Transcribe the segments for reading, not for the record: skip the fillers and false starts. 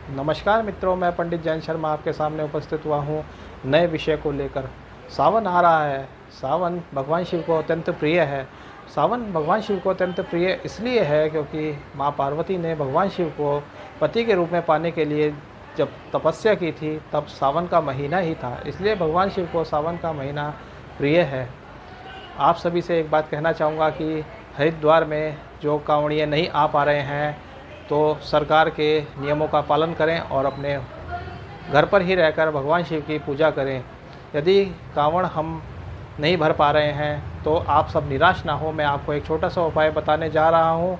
नमस्कार मित्रों, मैं पंडित जैन शर्मा आपके सामने उपस्थित हुआ हूँ नए विषय को लेकर। सावन आ रहा है। सावन भगवान शिव को अत्यंत प्रिय है। सावन भगवान शिव को अत्यंत प्रिय इसलिए है क्योंकि माँ पार्वती ने भगवान शिव को पति के रूप में पाने के लिए जब तपस्या की थी, तब सावन का महीना ही था। इसलिए भगवान शिव को सावन का महीना प्रिय है। आप सभी से एक बात कहना चाहूँगा कि हरिद्वार में जो कांवड़िए नहीं आ पा रहे हैं, तो सरकार के नियमों का पालन करें और अपने घर पर ही रहकर भगवान शिव की पूजा करें। यदि कांवड़ हम नहीं भर पा रहे हैं तो आप सब निराश ना हो। मैं आपको एक छोटा सा उपाय बताने जा रहा हूँ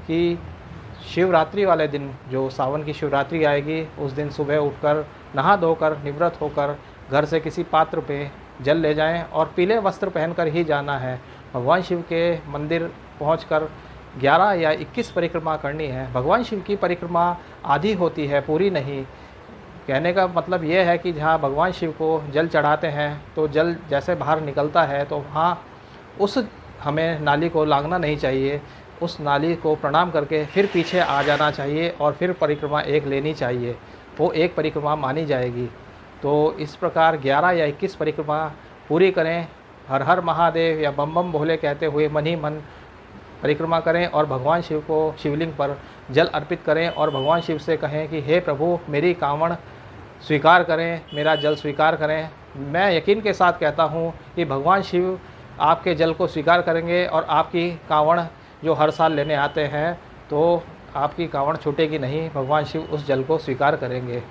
कि शिवरात्रि वाले दिन, जो सावन की शिवरात्रि आएगी, उस दिन सुबह उठकर नहा धोकर निवृत्त होकर घर से किसी पात्र पे जल ले जाएं और पीले वस्त्र पहनकर ही जाना है। भगवान शिव के मंदिर पहुंचकर 11 या 21 परिक्रमा करनी है। भगवान शिव की परिक्रमा आधी होती है, पूरी नहीं। कहने का मतलब ये है कि जहाँ भगवान शिव को जल चढ़ाते हैं तो जल जैसे बाहर निकलता है तो वहाँ उस हमें नाली को लागना नहीं चाहिए। उस नाली को प्रणाम करके फिर पीछे आ जाना चाहिए और फिर परिक्रमा एक लेनी चाहिए, वो एक परिक्रमा मानी जाएगी। तो इस प्रकार 11 या 21 परिक्रमा पूरी करें। हर हर महादेव या बम बम भोले कहते हुए मन ही मन परिक्रमा करें और भगवान शिव को शिवलिंग पर जल अर्पित करें और भगवान शिव से कहें कि हे प्रभु, मेरी कांवड़ स्वीकार करें, मेरा जल स्वीकार करें। मैं यकीन के साथ कहता हूँ कि भगवान शिव आपके जल को स्वीकार करेंगे और आपकी कांवड़ जो हर साल लेने आते हैं, तो आपकी कांवड़ छूटेगी नहीं। भगवान शिव उस जल को स्वीकार करेंगे।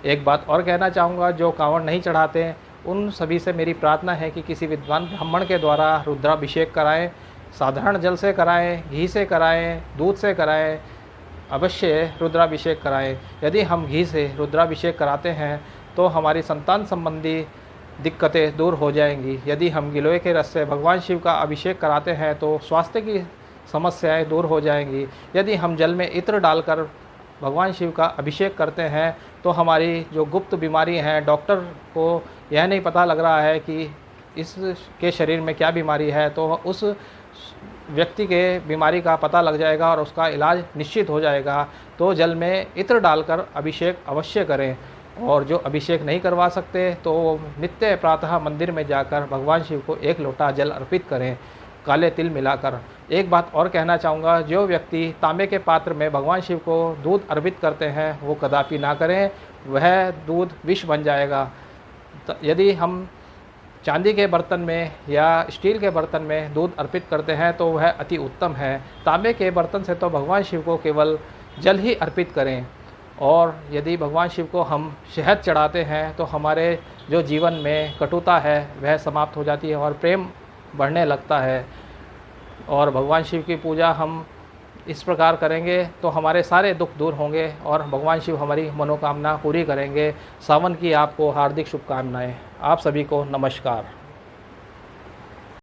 एक बात और कहना चाहूँगा, जो कांवड़ नहीं चढ़ाते उन सभी से मेरी प्रार्थना है कि किसी विद्वान ब्राह्मण के द्वारा रुद्राभिषेक कराएं। साधारण जल से कराएं, घी से कराएं, दूध से कराएं, अवश्य रुद्राभिषेक कराएं। यदि हम घी से रुद्राभिषेक कराते हैं तो हमारी संतान संबंधी दिक्कतें दूर हो जाएंगी। यदि हम गिलोय के रस से भगवान शिव का अभिषेक कराते हैं तो स्वास्थ्य की समस्याएं दूर हो जाएंगी। यदि हम जल में इत्र डालकर भगवान शिव का अभिषेक करते हैं तो हमारी जो गुप्त बीमारी हैं, डॉक्टर को यह नहीं पता लग रहा है कि इसके शरीर में क्या बीमारी है, तो उस व्यक्ति के बीमारी का पता लग जाएगा और उसका इलाज निश्चित हो जाएगा। तो जल में इत्र डालकर अभिषेक अवश्य करें। और जो अभिषेक नहीं करवा सकते तो नित्य प्रातः मंदिर में जाकर भगवान शिव को 1 लोटा जल अर्पित करें, काले तिल मिलाकर। एक बात और कहना चाहूँगा, जो व्यक्ति तांबे के पात्र में भगवान शिव को दूध अर्पित करते हैं वो कदापि ना करें, वह दूध विष बन जाएगा। यदि हम चांदी के बर्तन में या स्टील के बर्तन में दूध अर्पित करते हैं तो वह अति उत्तम है। तांबे के बर्तन से तो भगवान शिव को केवल जल ही अर्पित करें। और यदि भगवान शिव को हम शहद चढ़ाते हैं तो हमारे जो जीवन में कटुता है वह समाप्त हो जाती है और प्रेम बढ़ने लगता है। और भगवान शिव की पूजा हम इस प्रकार करेंगे तो हमारे सारे दुख दूर होंगे और भगवान शिव हमारी मनोकामना पूरी करेंगे। सावन की आपको हार्दिक शुभकामनाएं। आप सभी को नमस्कार।